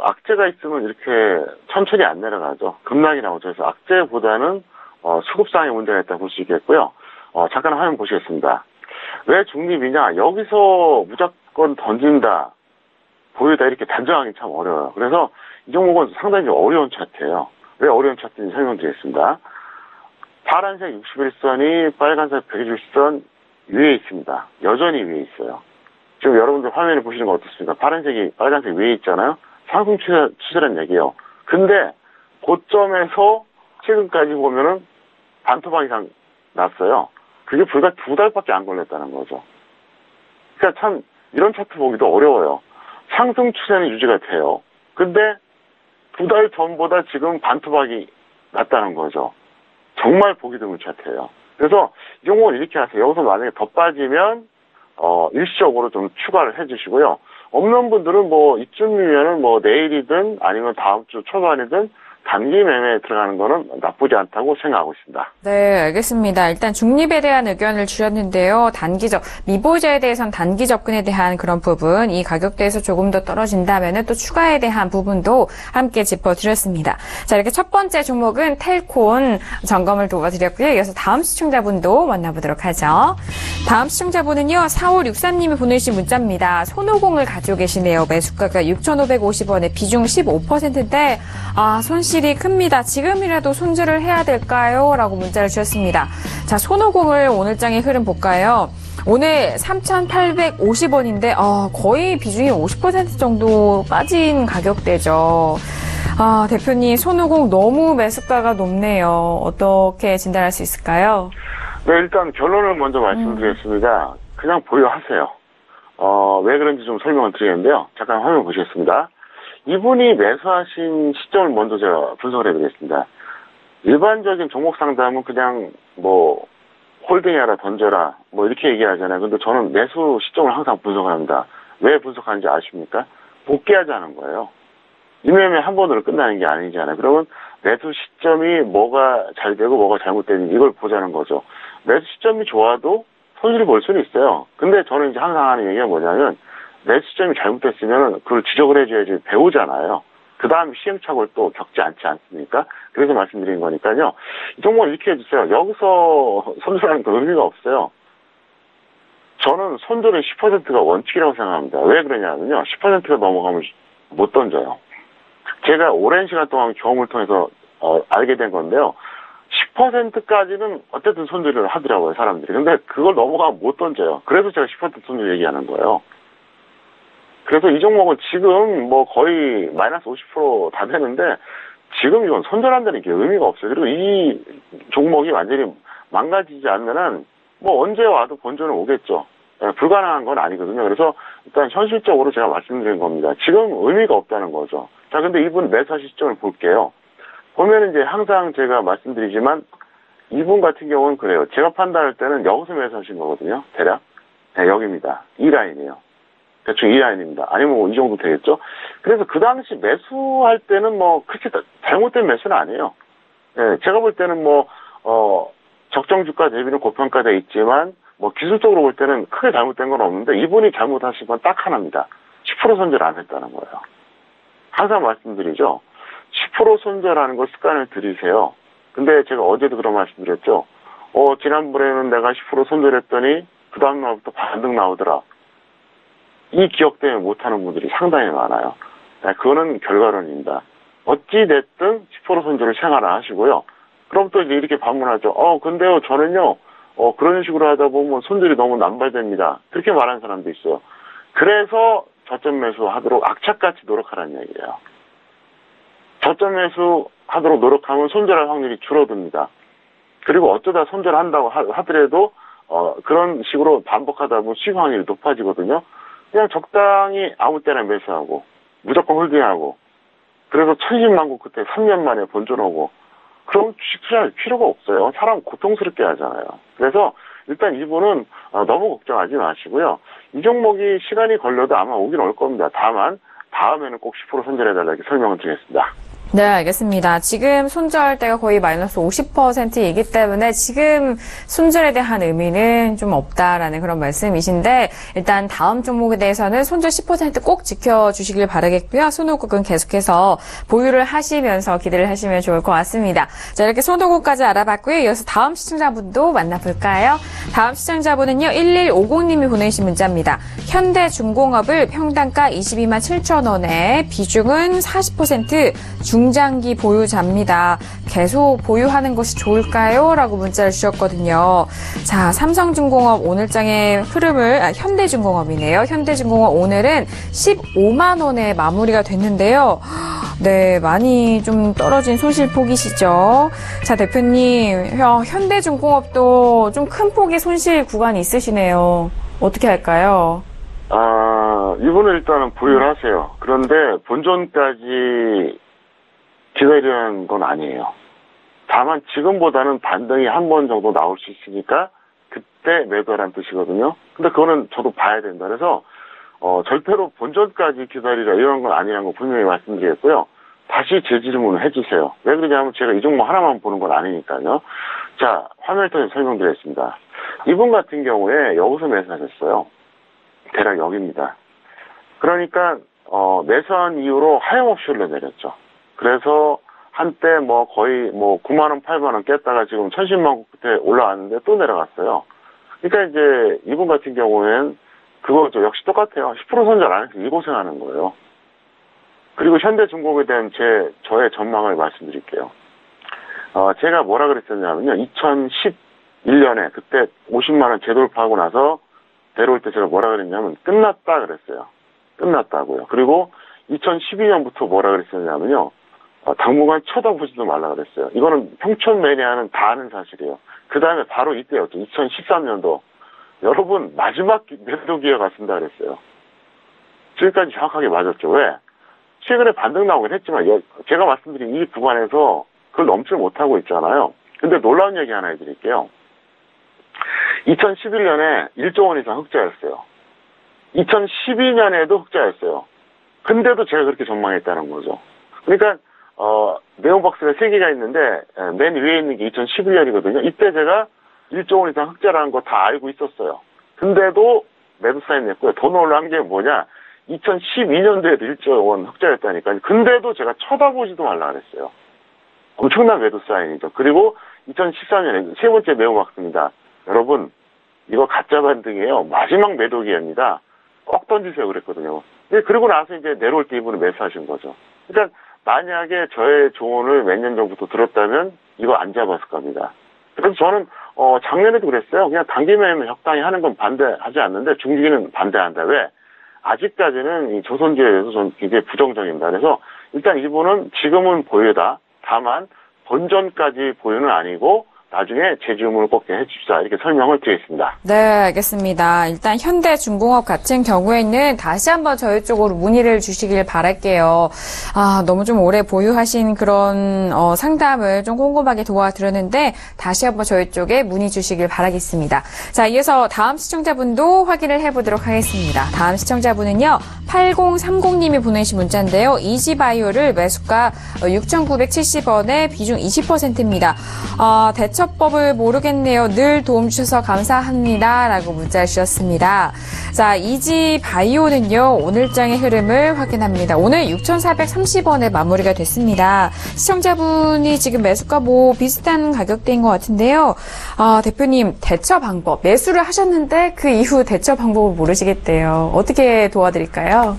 악재가 있으면 이렇게 천천히 안 내려가죠. 급락이 나오죠. 그래서 악재보다는, 수급상의 문제가 있다고 볼 수 있겠고요. 잠깐 화면 보시겠습니다. 왜 중립이냐? 여기서 무조건 던진다, 보유다 이렇게 단정하기 참 어려워요. 그래서 이 종목은 상당히 어려운 차트예요. 왜 어려운 차트인지 설명드리겠습니다. 파란색 61선이 빨간색 120선 위에 있습니다. 여전히 위에 있어요. 지금 여러분들 화면을 보시는 거 어떻습니까? 파란색이 빨간색 위에 있잖아요. 상승 추세란 얘기예요. 근데 고점에서 최근까지 보면은 반토막 이상 났어요. 그게 불과 2달밖에 안 걸렸다는 거죠. 그러니까 참 이런 차트 보기도 어려워요. 상승 추세는 유지가 돼요. 근데 2달 전보다 지금 반토막이 났다는 거죠. 정말 보기 드문 차트예요. 그래서 이 종목은 이렇게 하세요. 여기서 만약에 더 빠지면 일시적으로 좀 추가를 해주시고요. 없는 분들은 이쯤이면은 내일이든 아니면 다음 주 초반이든 단기 매매에 들어가는 거는 나쁘지 않다고 생각하고 있습니다. 네, 알겠습니다. 일단 중립에 대한 의견을 주셨는데요. 미보유자에 대해서는 단기 접근에 대한 그런 부분, 이 가격대에서 조금 더 떨어진다면은 또 추가에 대한 부분도 함께 짚어드렸습니다. 자, 이렇게 첫 번째 종목은 텔콘 점검을 도와드렸고요. 이어서 다음 시청자분도 만나보도록 하죠. 다음 시청자분은요, 4563님이 보내주신 문자입니다. 손오공을 가지고 계시네요. 매수가가 6,550원에 비중 15%인데, 손실이 큽니다. 지금이라도 손절을 해야 될까요? 라고 문자를 주셨습니다. 자, 손오공을 오늘장의 흐름 볼까요? 오늘 3,850원인데, 거의 비중이 50% 정도 빠진 가격대죠. 대표님, 손오공 너무 매수가가 높네요. 어떻게 진단할 수 있을까요? 네, 일단 결론을 먼저 말씀드리겠습니다. 그냥 보유하세요. 왜 그런지 좀 설명을 드리겠는데요. 잠깐 화면 보시겠습니다. 이분이 매수하신 시점을 먼저 제가 분석을 해드리겠습니다. 일반적인 종목 상담은 그냥 홀딩해라, 던져라, 이렇게 얘기하잖아요. 근데 저는 매수 시점을 항상 분석을 합니다. 왜 분석하는지 아십니까? 복귀하자는 거예요. 매매 한 번으로 끝나는 게 아니잖아요. 그러면 매수 시점이 뭐가 잘 되고 뭐가 잘못되는지 이걸 보자는 거죠. 매수 시점이 좋아도 손실을 볼 수는 있어요. 근데 저는 이제 항상 하는 얘기가 뭐냐면 매수 시점이 잘못됐으면 그걸 지적을 해줘야지 배우잖아요. 그 다음 시행착오를 또 겪지 않지 않습니까? 그래서 말씀드린 거니까요. 이 종목 이렇게 해주세요. 여기서 손절하는 건 의미가 없어요. 저는 손절은 10%가 원칙이라고 생각합니다. 왜 그러냐면요. 10%가 넘어가면 못 던져요. 제가 오랜 시간 동안 경험을 통해서 알게 된 건데요. 10%까지는 어쨌든 손절을 하더라고요, 사람들이. 근데 그걸 넘어가면 못 던져요. 그래서 제가 10% 손절 얘기하는 거예요. 그래서 이 종목은 지금 뭐 거의 마이너스 50% 다 되는데 지금 이건 손절한다는 게 의미가 없어요. 그리고 이 종목이 완전히 망가지지 않으면은 뭐 언제 와도 본전은 오겠죠. 불가능한 건 아니거든요. 그래서 일단 현실적으로 제가 말씀드린 겁니다. 지금 의미가 없다는 거죠. 자, 근데 이분 매수 시점을 볼게요. 보면 이제 항상 제가 말씀드리지만 이분 같은 경우는 그래요. 제가 판단할 때는 여기서 매수하신 거거든요. 대략. 네, 여기입니다. 이 라인이에요. 대충 이 라인입니다. 아니면 뭐 이 정도 되겠죠? 그래서 그 당시 매수할 때는 뭐 그렇게 잘못된 매수는 아니에요. 네, 제가 볼 때는 뭐, 적정 주가 대비는 고평가돼 있지만 뭐 기술적으로 볼 때는 크게 잘못된 건 없는데 이분이 잘못하신 건 딱 하나입니다. 10% 손절 안 했다는 거예요. 항상 말씀드리죠. 10% 손절하는 걸 습관을 들이세요. 근데 제가 어제도 그런 말씀드렸죠. 지난번에는 내가 10% 손절했더니 그 다음날부터 반등 나오더라. 이 기억 때문에 못하는 분들이 상당히 많아요. 그거는 결과론입니다. 어찌됐든 10% 손절을 생활화하시고요. 그럼 또 이제 이렇게 반문하죠. 근데요, 저는요, 그런 식으로 하다 보면 손절이 너무 남발됩니다. 그렇게 말하는 사람도 있어요. 그래서 저점 매수 하도록 악착같이 노력하라는 얘기예요. 저점 매수 하도록 노력하면 손절할 확률이 줄어듭니다. 그리고 어쩌다 손절한다고 하더라도, 그런 식으로 반복하다 보면 수익 확률이 높아지거든요. 그냥 적당히 아무 때나 매수하고 무조건 홀딩하고 그래서 천신만고 그때 3년 만에 본전 오고 그럼 주식 투자할 필요가 없어요. 사람 고통스럽게 하잖아요. 그래서 일단 이분은 너무 걱정하지 마시고요. 이 종목이 시간이 걸려도 아마 오긴 올 겁니다. 다만 다음에는 꼭 10% 손절해달라 이렇게 설명을 드리겠습니다. 네, 알겠습니다. 지금 손절대가 거의 마이너스 50%이기 때문에 지금 손절에 대한 의미는 좀 없다라는 그런 말씀이신데 일단 다음 종목에 대해서는 손절 10% 꼭 지켜주시길 바라겠고요. 손호국은 계속해서 보유를 하시면서 기대를 하시면 좋을 것 같습니다. 자, 이렇게 손호국까지 알아봤고요. 이어서 다음 시청자분도 만나볼까요? 다음 시청자분은요. 1150님이 보내주신 문자입니다. 현대중공업을 평단가 22만 7천 원에 비중은 40% 중장기 보유자입니다. 계속 보유하는 것이 좋을까요? 라고 문자를 주셨거든요. 자, 삼성중공업 오늘장의 흐름을, 현대중공업이네요. 현대중공업 오늘은 15만 원에 마무리가 됐는데요. 네, 많이 좀 떨어진 손실폭이시죠. 자, 대표님, 현대중공업도 좀 큰 폭의 손실 구간이 있으시네요. 어떻게 할까요? 이분은 일단은 보유를 하세요. 그런데 본전까지 기다리라는 건 아니에요. 다만 지금보다는 반등이 한 번 정도 나올 수 있으니까 그때 매도라는 뜻이거든요. 근데 그거는 저도 봐야 된다. 그래서 절대로 본전까지 기다리라 이런 건 아니라는 거 분명히 말씀드리겠고요. 다시 재질문을 해주세요. 왜 그러냐면 제가 이 종목 하나만 보는 건 아니니까요. 자, 화면을 통해서 설명드리겠습니다. 이분 같은 경우에 여기서 매수하셨어요. 대략 여기입니다. 그러니까 매수한 이후로 하염없이 흘러내렸죠. 그래서 한때 뭐 거의 뭐 9만 원, 8만 원 깼다가 지금 1010만 원 끝에 올라왔는데 또 내려갔어요. 그러니까 이제 이분 같은 경우에는 그거죠. 역시 똑같아요. 10% 손절 안 해서 이 고생하는 거예요. 그리고 현대중공업에 대한 저의 전망을 말씀드릴게요. 제가 뭐라 그랬었냐면요. 2011년에 그때 50만 원 재돌파하고 나서 내려올 때 제가 뭐라 그랬냐면 끝났다 그랬어요. 끝났다고요. 그리고 2012년부터 뭐라 그랬었냐면요. 당분간 쳐다보지도 말라 그랬어요. 이거는 평촌 매니아는 다 아는 사실이에요. 그 다음에 바로 이때였죠. 2013년도. 여러분 마지막 매도 기회가 왔습니다 그랬어요. 지금까지 정확하게 맞았죠. 왜? 최근에 반등 나오긴 했지만 제가 말씀드린 이 구간에서 그걸 넘지 못하고 있잖아요. 근데 놀라운 얘기 하나 해드릴게요. 2011년에 1조 원 이상 흑자였어요. 2012년에도 흑자였어요. 근데도 제가 그렇게 전망했다는 거죠. 그러니까 네온박스가 3개가 있는데 맨 위에 있는 게 2011년이거든요. 이때 제가 1조 원 이상 흑자라는 거 다 알고 있었어요. 근데도 매도 사인 냈고요. 더 놀라운 게 뭐냐, 2012년도에도 1조 원 흑자였다니까요. 근데도 제가 쳐다보지도 말라 그랬어요. 엄청난 매도 사인이죠. 그리고 2013년에 세 번째 네온박스입니다. 여러분, 이거 가짜 반등이에요. 마지막 매도 기회입니다. 꼭 던지세요 그랬거든요. 그리고 나서 이제 내려올 때 이분은 매수하신 거죠. 그러니까 만약에 저의 조언을 몇 년 전부터 들었다면 이거 안 잡았을 겁니다. 그래서 저는 작년에도 그랬어요. 그냥 단기 매매 적당히 하는 건 반대하지 않는데 중기는 반대한다. 왜? 아직까지는 이 조선주에 대해서 저는 굉장히 부정적입니다. 그래서 일단 이분은 지금은 보유다. 다만 본전까지 보유는 아니고 나중에 재주문을 꼭 해줍시다. 이렇게 설명을 드리겠습니다. 네, 알겠습니다. 일단 현대중공업 같은 경우에는 다시 한번 저희 쪽으로 문의를 주시길 바랄게요. 너무 좀 오래 보유하신 그런 상담을 좀 꼼꼼하게 도와드렸는데 다시 한번 저희 쪽에 문의 주시길 바라겠습니다. 자, 이어서 다음 시청자분도 확인을 해보도록 하겠습니다. 다음 시청자분은요, 8030님이 보내신 문자인데요. 이지바이오를 매수가 6,970원에 비중 20%입니다. 대처법을 모르겠네요. 늘 도움 주셔서 감사합니다. 라고 문자 주셨습니다. 자, 이지바이오는요, 오늘장의 흐름을 확인합니다. 오늘 6,430원에 마무리가 됐습니다. 시청자분이 지금 매수가 비슷한 가격대인 것 같은데요. 대표님, 대처 방법, 매수를 하셨는데 그 이후 대처 방법을 모르시겠대요. 어떻게 도와드릴까요?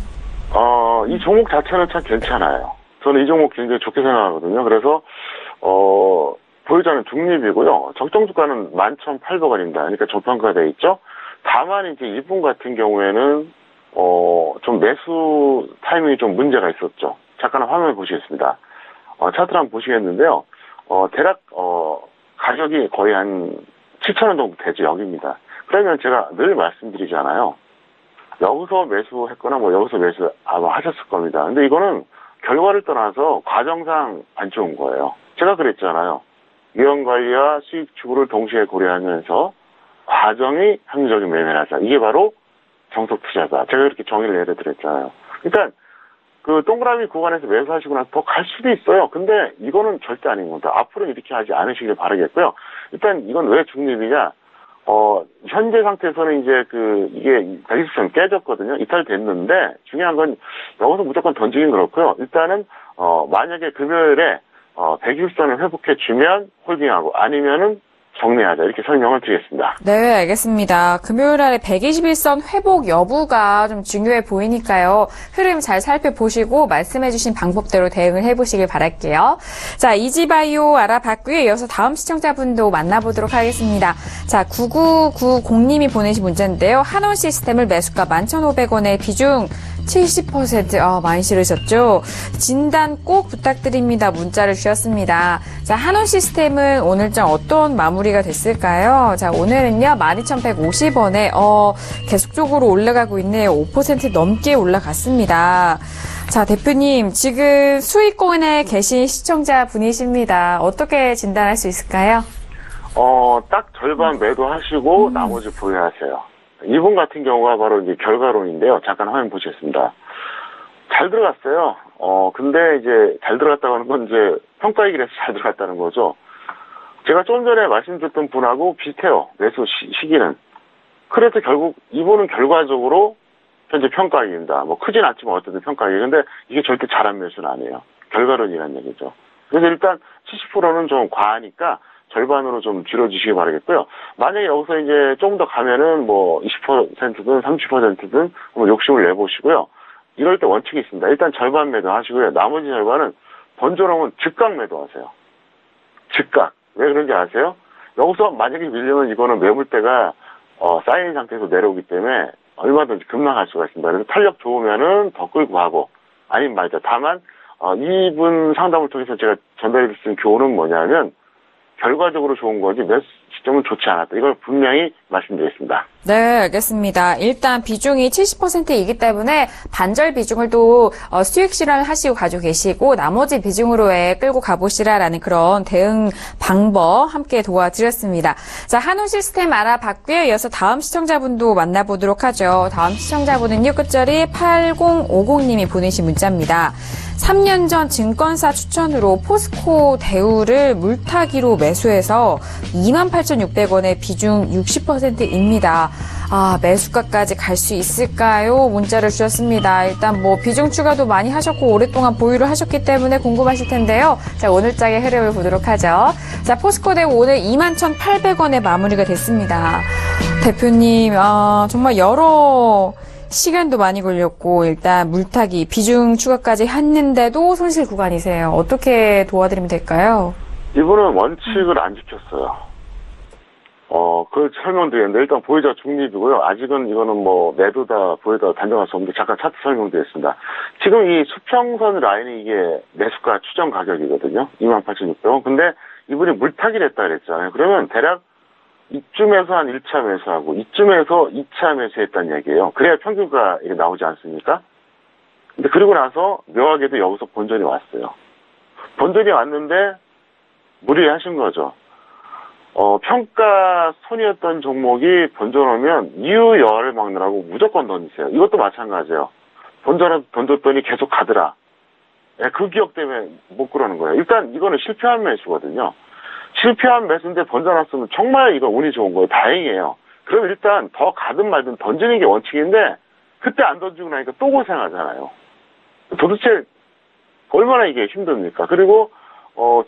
이 종목 자체는 참 괜찮아요. 저는 이 종목 굉장히 좋게 생각하거든요. 그래서, 보유자는 중립이고요. 적정 주가는 11,800원입니다. 그러니까 저평가되어 있죠. 다만 이제 이분 같은 경우에는 좀 매수 타이밍이 좀 문제가 있었죠. 잠깐 화면을 보시겠습니다. 차트를 한번 보시겠는데요. 대략 가격이 거의 한 7,000원 정도 되죠. 여기입니다. 그러면 제가 늘 말씀드리잖아요. 여기서 매수했거나 여기서 매수 아마 하셨을 겁니다. 근데 이거는 결과를 떠나서 과정상 안 좋은 거예요. 제가 그랬잖아요. 위험관리와 수익 추구를 동시에 고려하면서 과정이 합리적인 매매를 하자. 이게 바로 정석 투자다. 제가 이렇게 정의를 내려드렸잖아요. 그러니까 그 동그라미 구간에서 매수하시고 나서 더 갈 수도 있어요. 근데 이거는 절대 아닌 겁니다. 앞으로는 이렇게 하지 않으시길 바라겠고요. 일단 이건 왜 중립이냐? 현재 상태에서는 이제 이게 120선 깨졌거든요. 이탈됐는데 중요한 건 여기서 무조건 던지긴 그렇고요. 일단은 만약에 금요일에 120선을 회복해주면 홀딩하고 아니면은 정리하자 이렇게 설명을 드리겠습니다. 네, 알겠습니다. 금요일 날에 121선 회복 여부가 좀 중요해 보이니까요. 흐름 잘 살펴보시고 말씀해주신 방법대로 대응을 해보시길 바랄게요. 자, 이지바이오 알아봤고요. 이어서 다음 시청자분도 만나보도록 하겠습니다. 자, 9990님이 보내신 문자인데요. 한원 시스템을 매수가 11,500원에 비중 70%, 많이 실으셨죠? 진단 꼭 부탁드립니다. 문자를 주셨습니다. 자, 한원 시스템은 오늘장 어떤 마무리가 됐을까요? 자, 오늘은요, 12,150원에, 계속적으로 올라가고 있네요. 5% 넘게 올라갔습니다. 자, 대표님, 지금 수익권에 계신 시청자분이십니다. 어떻게 진단할 수 있을까요? 딱 절반 매도하시고 나머지 보유하세요. 이분 같은 경우가 바로 이제 결과론인데요. 잠깐 화면 보시겠습니다. 잘 들어갔어요. 근데 이제 잘 들어갔다고 하는 건 이제 평가이익에서 잘 들어갔다는 거죠. 제가 좀 전에 말씀드렸던 분하고 비슷해요. 매수 시기는. 그래서 결국 이분은 결과적으로 현재 평가이익입니다. 크진 않지만 어쨌든 평가이익. 근데 이게 절대 잘한 매수는 아니에요. 결과론이라는 얘기죠. 그래서 일단 70%는 좀 과하니까 절반으로 좀 줄여주시기 바라겠고요. 만약에 여기서 이제 조금 더 가면은 20%든 30%든 욕심을 내보시고요. 이럴 때 원칙이 있습니다. 일단 절반 매도 하시고요. 나머지 절반은 번져놓으면 즉각 매도하세요. 즉각. 왜 그런지 아세요? 여기서 만약에 밀리면 이거는 매물대가 쌓인 상태에서 내려오기 때문에 얼마든지 급락할 수가 있습니다. 그래서 탄력 좋으면은 더 끌고 가고 아니면 말이죠. 다만 이분 상담을 통해서 제가 전달해 드린 교훈은 뭐냐면 결과적으로 좋은 거지 매수 시점은 좋지 않았다. 이걸 분명히 말씀드리겠습니다. 네, 알겠습니다. 일단 비중이 70%이기 때문에 반절 비중을 또 수익 실현을 하시고 가지고 계시고 나머지 비중으로 끌고 가보시라라는 그런 대응 방법 함께 도와드렸습니다. 자, 한우 시스템 알아봤고요. 이어서 다음 시청자분도 만나보도록 하죠. 다음 시청자분은요. 끝자리 8050님이 보내신 문자입니다. 3년 전 증권사 추천으로 포스코 대우를 물타기로 매수해서 28,600원에 비중 60%입니다. 매수가까지 갈 수 있을까요? 문자를 주셨습니다. 일단 비중 추가도 많이 하셨고 오랫동안 보유를 하셨기 때문에 궁금하실 텐데요. 자, 오늘장의 흐름을 보도록 하죠. 자, 포스코 대우 오늘 21,800원에 마무리가 됐습니다. 대표님, 정말 여러 시간도 많이 걸렸고 일단 물타기 비중 추가까지 했는데도 손실 구간이세요. 어떻게 도와드리면 될까요? 이분은 원칙을 안 지켰어요. 그 설명드리는데 일단 보유자 중립이고요. 아직은 이거는 매도다 보유다 단정할 수 없는데 잠깐 차트 설명드리겠습니다. 지금 이 수평선 라인이 이게 매수가 추정 가격이거든요. 28,600원. 근데 이분이 물타기를 했다 그랬잖아요. 그러면 대략 이쯤에서 한 1차 매수하고 이쯤에서 2차 매수했다는 얘기예요. 그래야 평균가 이게 나오지 않습니까? 근데 그리고 나서 묘하게도 여기서 본전이 왔어요. 본전이 왔는데 무리하신 거죠. 평가 손이었던 종목이 본전 오면 이유 여하를 막느라고 무조건 던지세요. 이것도 마찬가지예요. 본전을 던졌더니 계속 가더라. 그 기억 때문에 못 그러는 거예요. 일단 이거는 실패한 매수거든요. 실패한 매수인데 본전 왔으면 정말 이거 운이 좋은 거예요. 다행이에요. 그럼 일단 더 가든 말든 던지는 게 원칙인데 그때 안 던지고 나니까 또 고생하잖아요. 도대체 얼마나 이게 힘듭니까? 그리고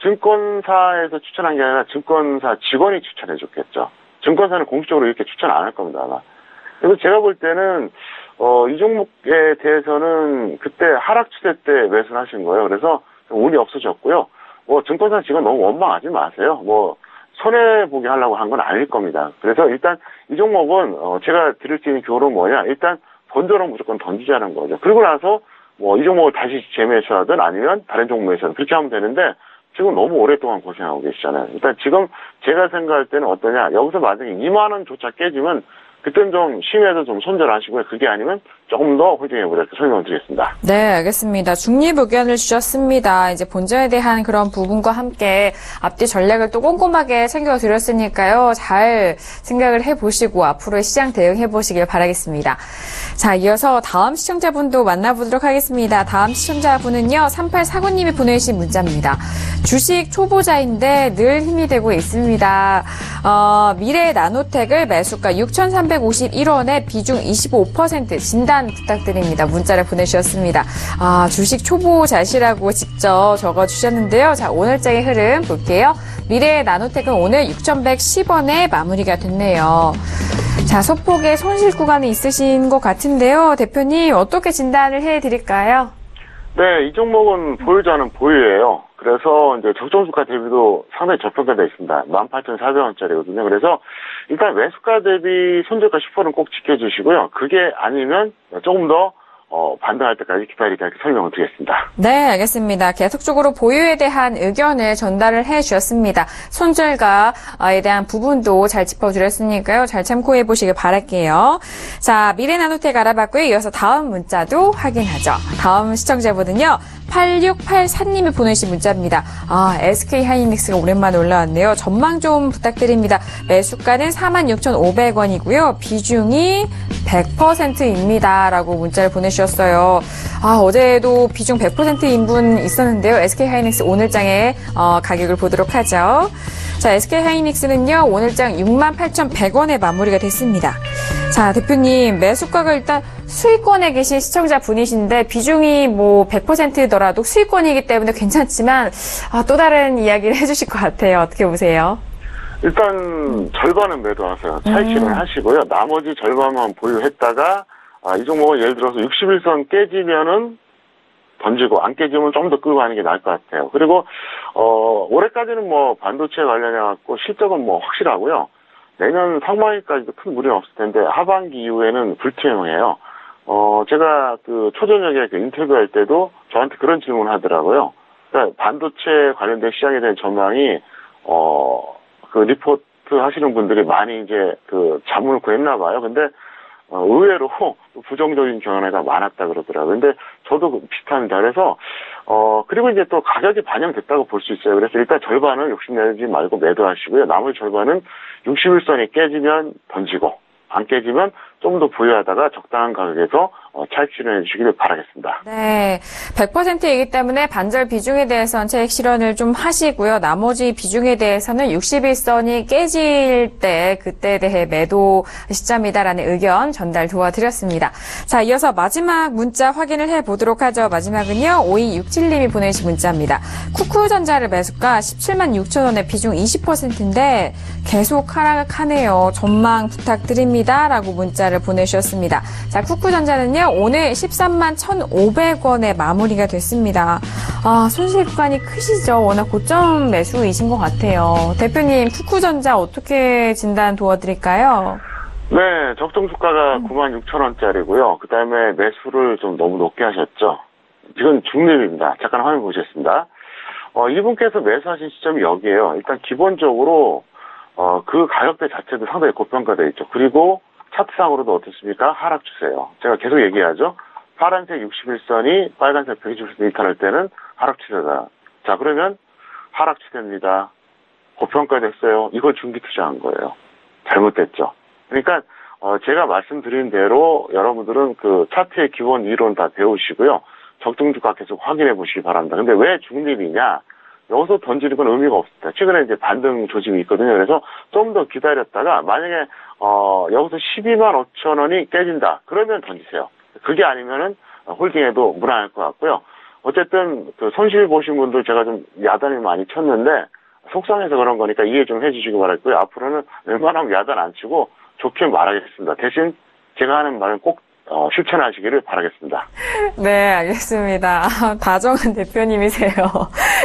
증권사에서 추천한 게 아니라 증권사 직원이 추천해 줬겠죠. 증권사는 공식적으로 이렇게 추천 안 할 겁니다, 아마. 그래서 제가 볼 때는 이 종목에 대해서는 그때 하락 추세 때 매수를 하신 거예요. 그래서 운이 없어졌고요. 증권사 직원 너무 원망하지 마세요. 손해보게 하려고 한 건 아닐 겁니다. 그래서 일단 이 종목은 제가 드릴 수 있는 교훈은 뭐냐. 일단 본전은 무조건 던지자는 거죠. 그리고 나서 이 종목을 다시 재매수하든 아니면 다른 종목 매수하든 그렇게 하면 되는데 지금 너무 오랫동안 고생하고 계시잖아요. 일단 지금 제가 생각할 때는 어떠냐. 여기서 만약에 2만 원조차 깨지면 그때는 좀 심해서 좀 손절하시고요. 그게 아니면 조금 더 홀딩해보자 이렇게 설명을 드리겠습니다. 네, 알겠습니다. 중립 의견을 주셨습니다. 이제 본전에 대한 그런 부분과 함께 앞뒤 전략을 또 꼼꼼하게 챙겨드렸으니까요. 잘 생각을 해보시고 앞으로의 시장 대응해보시길 바라겠습니다. 자, 이어서 다음 시청자분도 만나보도록 하겠습니다. 다음 시청자분은요. 3849님이 보내주신 문자입니다. 주식 초보자인데 늘 힘이 되고 있습니다. 미래 나노텍을 매수가 6,351원에 비중 25% 진단 부탁드립니다. 문자를 보내주셨습니다. 주식 초보자시라고 직접 적어주셨는데요. 자, 오늘장의 흐름 볼게요. 미래 나노텍은 오늘 6,110원에 마무리가 됐네요. 자, 소폭의 손실 구간이 있으신 것 같은데요. 대표님, 어떻게 진단을 해드릴까요? 네, 이 종목은 보유자는 보유예요. 그래서 이제 적정주가 대비도 상당히 저평가되어 있습니다. 18,400원짜리거든요. 그래서 일단 매수가 대비 손절가 10%는 꼭 지켜주시고요. 그게 아니면 조금 더 반등할 때까지 기다리게 이렇게 설명을 드리겠습니다. 네, 알겠습니다. 계속적으로 보유에 대한 의견을 전달을 해주셨습니다. 손절가에 대한 부분도 잘 짚어드렸으니까요. 잘 참고해 보시길 바랄게요. 자, 미래나노텍 알아봤고요. 이어서 다음 문자도 확인하죠. 다음 시청자분은요. 8684님이 보내신 문자입니다. SK하이닉스가 오랜만에 올라왔네요. 전망 좀 부탁드립니다. 매수가는 46,500원이고요. 비중이 100%입니다. 라고 문자를 보내주셨어요. 어제도 비중 100%인 분 있었는데요. SK하이닉스 오늘장의 가격을 보도록 하죠. 자, SK하이닉스는요. 오늘장 68,100원에 마무리가 됐습니다. 자, 대표님, 매수가가 일단 수익권에 계신 시청자분이신데 비중이 100%더라도 수익권이기 때문에 괜찮지만 또 다른 이야기를 해주실 것 같아요. 어떻게 보세요? 일단 절반은 매도하세요. 차익 실현 하시고요. 나머지 절반만 보유했다가 이 종목은 예를 들어서 61선 깨지면은 던지고 안 깨지면 좀 더 끌고 가는 게 나을 것 같아요. 그리고 올해까지는 반도체 관련해 갖고 실적은 확실하고요. 내년 상반기까지도 큰 무리는 없을 텐데 하반기 이후에는 불투명해요. 제가 초저녁에 인터뷰할 때도 저한테 그런 질문을 하더라고요. 그러니까 반도체 관련된 시장에 대한 전망이 리포트 트러스트 하시는 분들이 많이 이제 그 자문을 구했나 봐요. 근데 의외로 부정적인 견해가 많았다 그러더라고요. 근데 저도 비슷합니다. 그래서 그리고 이제 또 가격이 반영됐다고 볼 수 있어요. 그래서 일단 절반을 욕심내지 말고 매도하시고요. 나머지 절반은 61선이 깨지면 던지고 안 깨지면 좀 더 보유하다가 적당한 가격에서 차익 실현해 주시길 바라겠습니다. 네, 100%이기 때문에 반절 비중에 대해서는 차익 실현을 좀 하시고요. 나머지 비중에 대해서는 61선이 깨질 때 그때에 대해 매도 시점이다라는 의견 전달 도와드렸습니다. 자, 이어서 마지막 문자 확인을 해보도록 하죠. 마지막은요, 5267님이 보내주신 문자입니다. 쿠쿠전자를 매수가 17만 6천 원에 비중 20%인데 계속 하락하네요. 전망 부탁드립니다. 라고 문자를 보내주셨습니다. 자, 쿠쿠전자는요, 오늘 13만 1,500원에 마무리가 됐습니다. 손실 구간이 크시죠? 워낙 고점 매수이신 것 같아요. 대표님, 쿠쿠전자 어떻게 진단 도와드릴까요? 네, 적정 주가가 96,000원짜리고요. 그 다음에 매수를 좀 너무 높게 하셨죠. 이건 중립입니다. 잠깐 화면 보시겠습니다. 이분께서 매수하신 시점이 여기에요. 일단 기본적으로 그 가격대 자체도 상당히 고평가되어 있죠. 그리고 차트상으로도 어떻습니까? 하락 추세예요. 제가 계속 얘기하죠. 파란색 61선이 빨간색 120선 이탈할 때는 하락 추세다. 자, 그러면 하락 추세입니다. 고평가됐어요. 이걸 중기 투자한 거예요. 잘못됐죠. 그러니까 제가 말씀드린 대로 여러분들은 그 차트의 기본 이론 다 배우시고요. 적정 주가 계속 확인해 보시기 바랍니다. 근데 왜 중립이냐? 여기서 던지는 건 의미가 없습니다. 최근에 이제 반등 조짐이 있거든요. 그래서 좀 더 기다렸다가 만약에 여기서 12만 5천 원이 깨진다. 그러면 던지세요. 그게 아니면은 홀딩해도 무난할 것 같고요. 어쨌든 그 손실 보신 분들 제가 좀 야단을 많이 쳤는데 속상해서 그런 거니까 이해 좀 해주시기 바랄고요. 앞으로는 웬만하면 야단 안 치고 좋게 말하겠습니다. 대신 제가 하는 말은 꼭 실천하시기를 바라겠습니다. 네, 알겠습니다. 다정한 대표님이세요.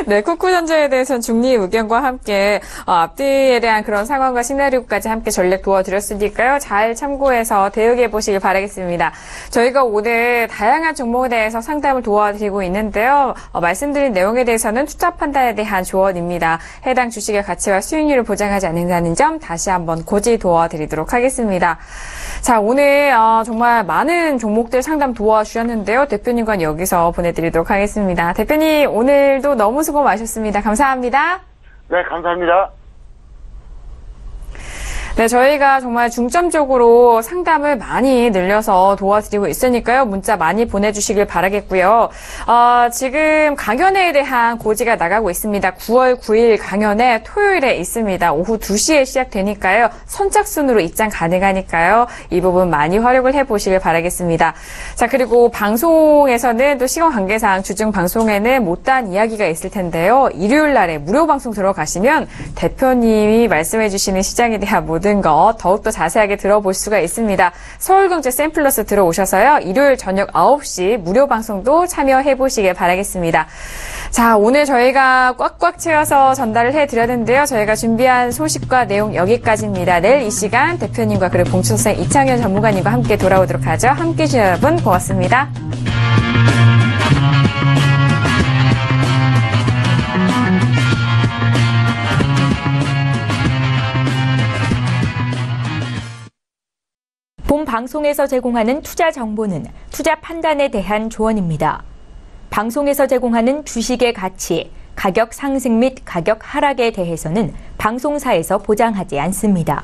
네, 쿠쿠전자에 대해서는 중립 의견과 함께 앞뒤에 대한 그런 상황과 시나리오까지 함께 전략 도와드렸으니까요. 잘 참고해서 대응해 보시길 바라겠습니다. 저희가 오늘 다양한 종목에 대해서 상담을 도와드리고 있는데요. 말씀드린 내용에 대해서는 투자 판단에 대한 조언입니다. 해당 주식의 가치와 수익률을 보장하지 않는다는 점 다시 한번 고지 도와드리도록 하겠습니다. 자, 오늘 정말 많은 종목들 상담 도와주셨는데요. 대표님과 여기서 보내드리도록 하겠습니다. 대표님, 오늘도 너무 수고 많으셨습니다. 감사합니다. 네, 감사합니다. 네, 저희가 정말 중점적으로 상담을 많이 늘려서 도와드리고 있으니까요. 문자 많이 보내주시길 바라겠고요. 지금 강연회에 대한 고지가 나가고 있습니다. 9월 9일 강연회 토요일에 있습니다. 오후 2시에 시작되니까요. 선착순으로 입장 가능하니까요. 이 부분 많이 활용을 해보시길 바라겠습니다. 자, 그리고 방송에서는 또 시간 관계상 주중 방송에는 못다한 이야기가 있을 텐데요. 일요일 날에 무료 방송 들어가시면 대표님이 말씀해 주시는 시장에 대한 모든 것 더욱더 자세하게 들어볼 수가 있습니다. 서울경제 샘플러스 들어오셔서요. 일요일 저녁 9시 무료 방송도 참여해 보시길 바라겠습니다. 자, 오늘 저희가 꽉꽉 채워서 전달을 해드렸는데요. 저희가 준비한 소식과 내용 여기까지입니다. 내일 이 시간 대표님과 그리고 봉춘생 이창현 전문가님과 함께 돌아오도록 하죠. 함께해 주신 여러분 고맙습니다. 본 방송에서 제공하는 투자 정보는 투자 판단에 대한 조언입니다. 방송에서 제공하는 주식의 가치, 가격 상승 및 가격 하락에 대해서는 방송사에서 보장하지 않습니다.